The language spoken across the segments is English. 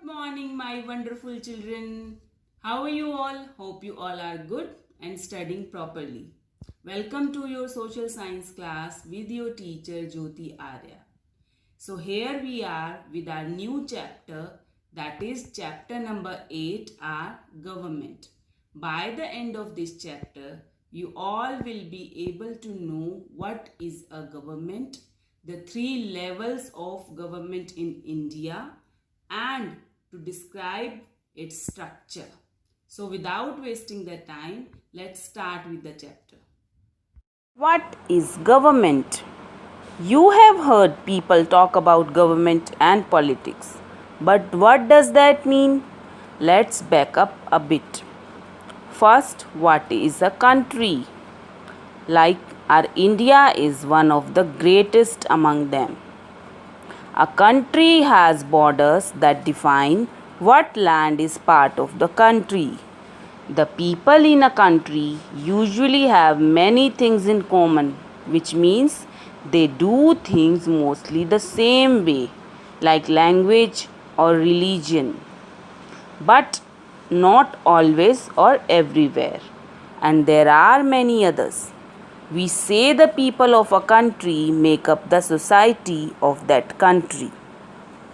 morning, my wonderful children. How are you all? Hope you all are good and studying properly. Welcome to your social science class with your teacher Jyoti Arya. So, here we are with our new chapter, that is chapter number 8, our government. By the end of this chapter, you all will be able to know what is a government, the three levels of government in India, and to describe its structure. So without wasting the time, let's start with the chapter. What is government? You have heard people talk about government and politics. But what does that mean? Let's back up a bit. First, what is a country? Like our India is one of the greatest among them. A country has borders that define what land is part of the country. The people in a country usually have many things in common, which means they do things mostly the same way, like language or religion. But not always or everywhere. And there are many others. We say the people of a country make up the society of that country.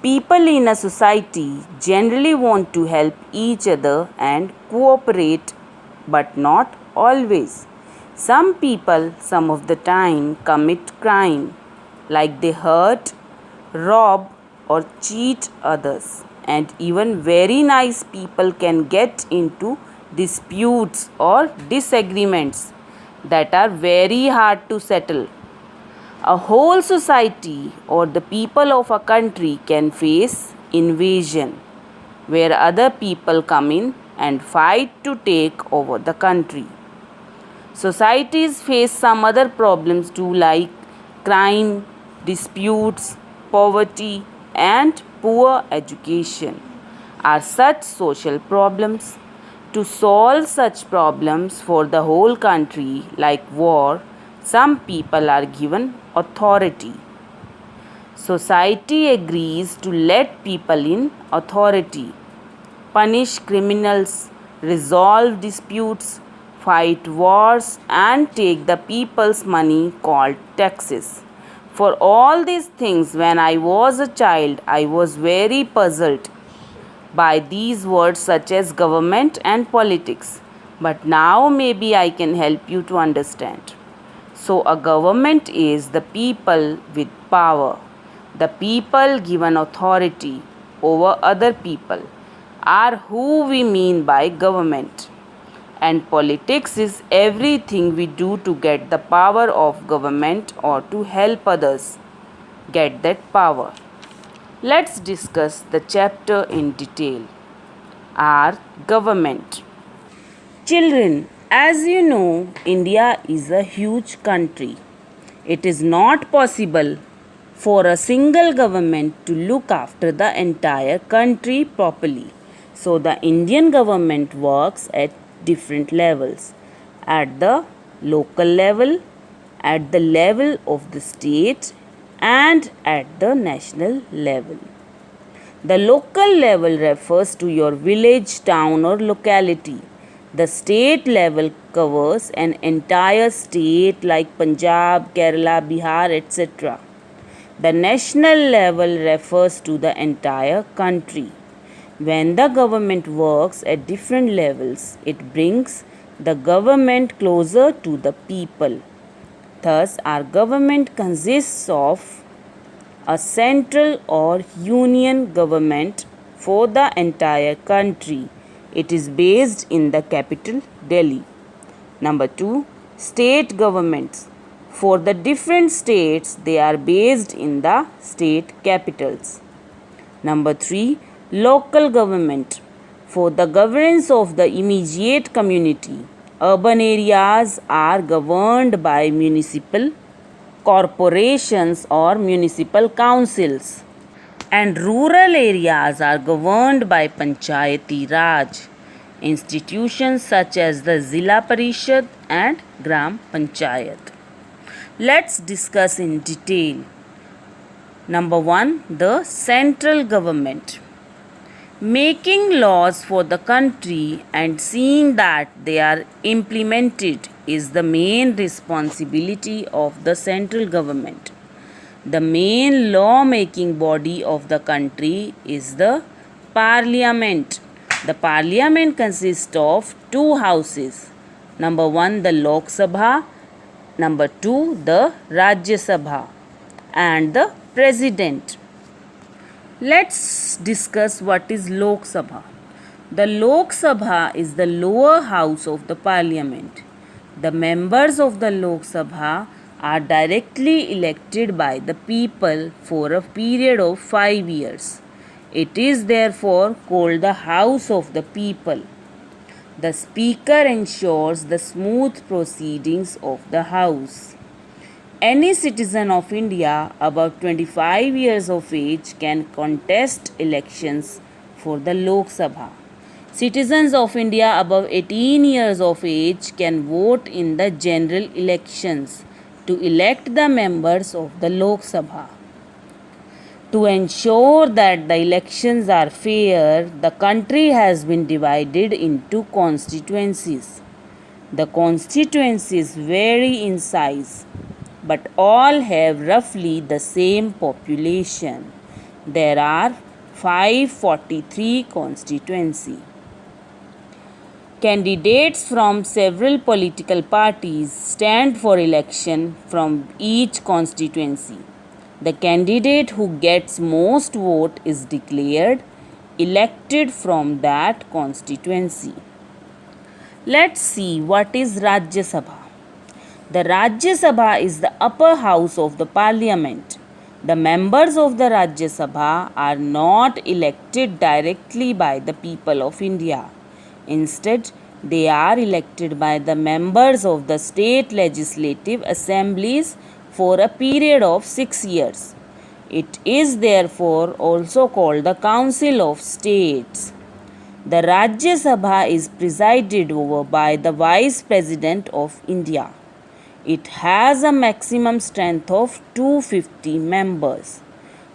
People in a society generally want to help each other and cooperate, but not always. Some people, some of the time, commit crime, like they hurt, rob, or cheat others. And even very nice people can get into disputes or disagreements that are very hard to settle. A whole society or the people of a country can face invasion, where other people come in and fight to take over the country. Societies face some other problems too, like crime, disputes, poverty, and poor education are such social problems. To solve such problems for the whole country, like war, some people are given authority. Society agrees to let people in authority, punish criminals, resolve disputes, fight wars, and take the people's money called taxes. For all these things, when I was a child, I was very puzzled by these words such as government and politics. But now maybe I can help you to understand. So, a government is the people with power. The people given authority over other people are who we mean by government. And politics is everything we do to get the power of government or to help others get that power. Let's discuss the chapter in detail. Our government. Children, as you know, India is a huge country. It is not possible for a single government to look after the entire country properly. So, the Indian government works at different levels, at the local level, at the level of the state, and at the national level. The local level refers to your village, town, or locality. The state level covers an entire state like Punjab, Kerala, Bihar, etc. The national level refers to the entire country. When the government works at different levels, it brings the government closer to the people. Thus, our government consists of a central or union government for the entire country. It is based in the capital, Delhi. Number 2, state governments. For the different states, they are based in the state capitals. Number 3, local government. For the governance of the immediate community, urban areas are governed by municipal corporations or municipal councils, and rural areas are governed by Panchayati Raj institutions such as the Zilla Parishad and Gram Panchayat. Let's discuss in detail. Number 1, the central government. Making laws for the country and seeing that they are implemented is the main responsibility of the central government. The main law-making body of the country is the parliament. The parliament consists of two houses. Number 1, the Lok Sabha. Number 2, the Rajya Sabha and the president. Let's discuss what is Lok Sabha. The Lok Sabha is the lower house of the parliament. The members of the Lok Sabha are directly elected by the people for a period of 5 years. It is therefore called the House of the People. The Speaker ensures the smooth proceedings of the House. Any citizen of India above 25 years of age can contest elections for the Lok Sabha. Citizens of India above 18 years of age can vote in the general elections to elect the members of the Lok Sabha. To ensure that the elections are fair, the country has been divided into constituencies. The constituencies vary in size, but all have roughly the same population. There are 543 constituencies. Candidates from several political parties stand for election from each constituency. The candidate who gets most vote is declared elected from that constituency. Let's see what is Rajya Sabha. The Rajya Sabha is the upper house of the parliament. The members of the Rajya Sabha are not elected directly by the people of India. Instead, they are elected by the members of the state legislative assemblies for a period of 6 years. It is therefore also called the Council of States. The Rajya Sabha is presided over by the Vice President of India. It has a maximum strength of 250 members,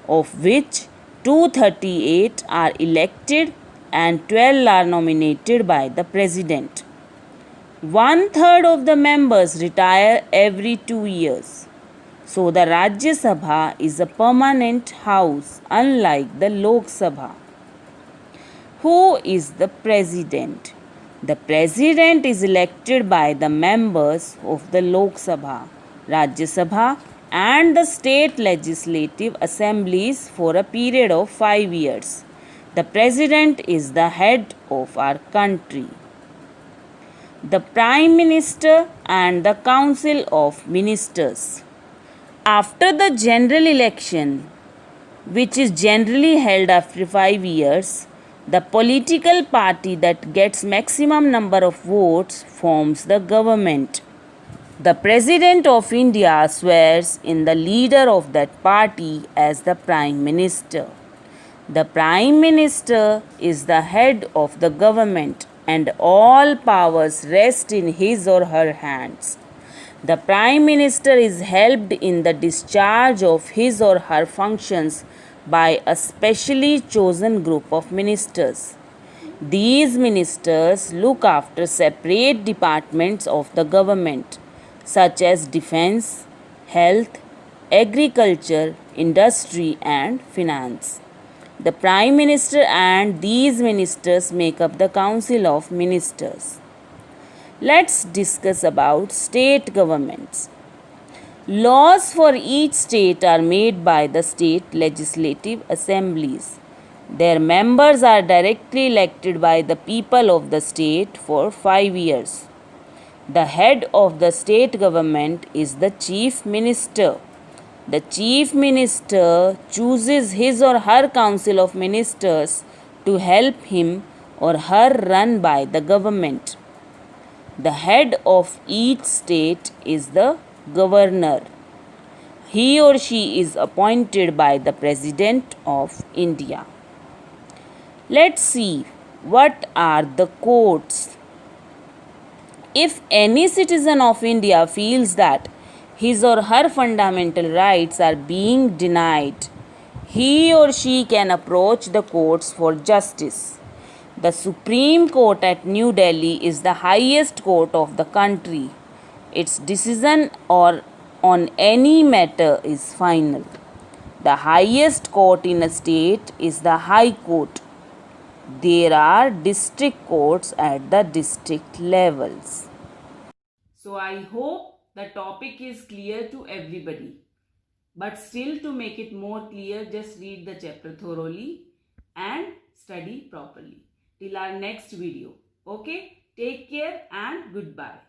of which 238 are elected and 12 are nominated by the President. 1/3 of the members retire every 2 years. So the Rajya Sabha is a permanent house, unlike the Lok Sabha. Who is the President? The President is elected by the members of the Lok Sabha, Rajya Sabha and the state legislative assemblies for a period of 5 years. The President is the head of our country. The Prime Minister and the Council of Ministers. After the general election, which is generally held after 5 years, the political party that gets maximum number of votes forms the government. The President of India swears in the leader of that party as the Prime Minister. The Prime Minister is the head of the government and all powers rest in his or her hands. The Prime Minister is helped in the discharge of his or her functions by a specially chosen group of ministers. These ministers look after separate departments of the government, such as defense, health, agriculture, industry, and finance. The Prime Minister and these ministers make up the Council of Ministers. Let's discuss about state governments. Laws for each state are made by the state legislative assemblies. Their members are directly elected by the people of the state for 5 years. The head of the state government is the chief minister. The chief minister chooses his or her council of ministers to help him or her run by the government. The head of each state is the governor. He or she is appointed by the President of India. Let's see what are the courts. If any citizen of India feels that his or her fundamental rights are being denied, he or she can approach the courts for justice. The Supreme Court at New Delhi is the highest court of the country. Its decision on any matter is final. The highest court in a state is the High Court. There are district courts at the district levels. So I hope the topic is clear to everybody. But still, to make it more clear, just read the chapter thoroughly and study properly. Till our next video. Okay? Take care and goodbye.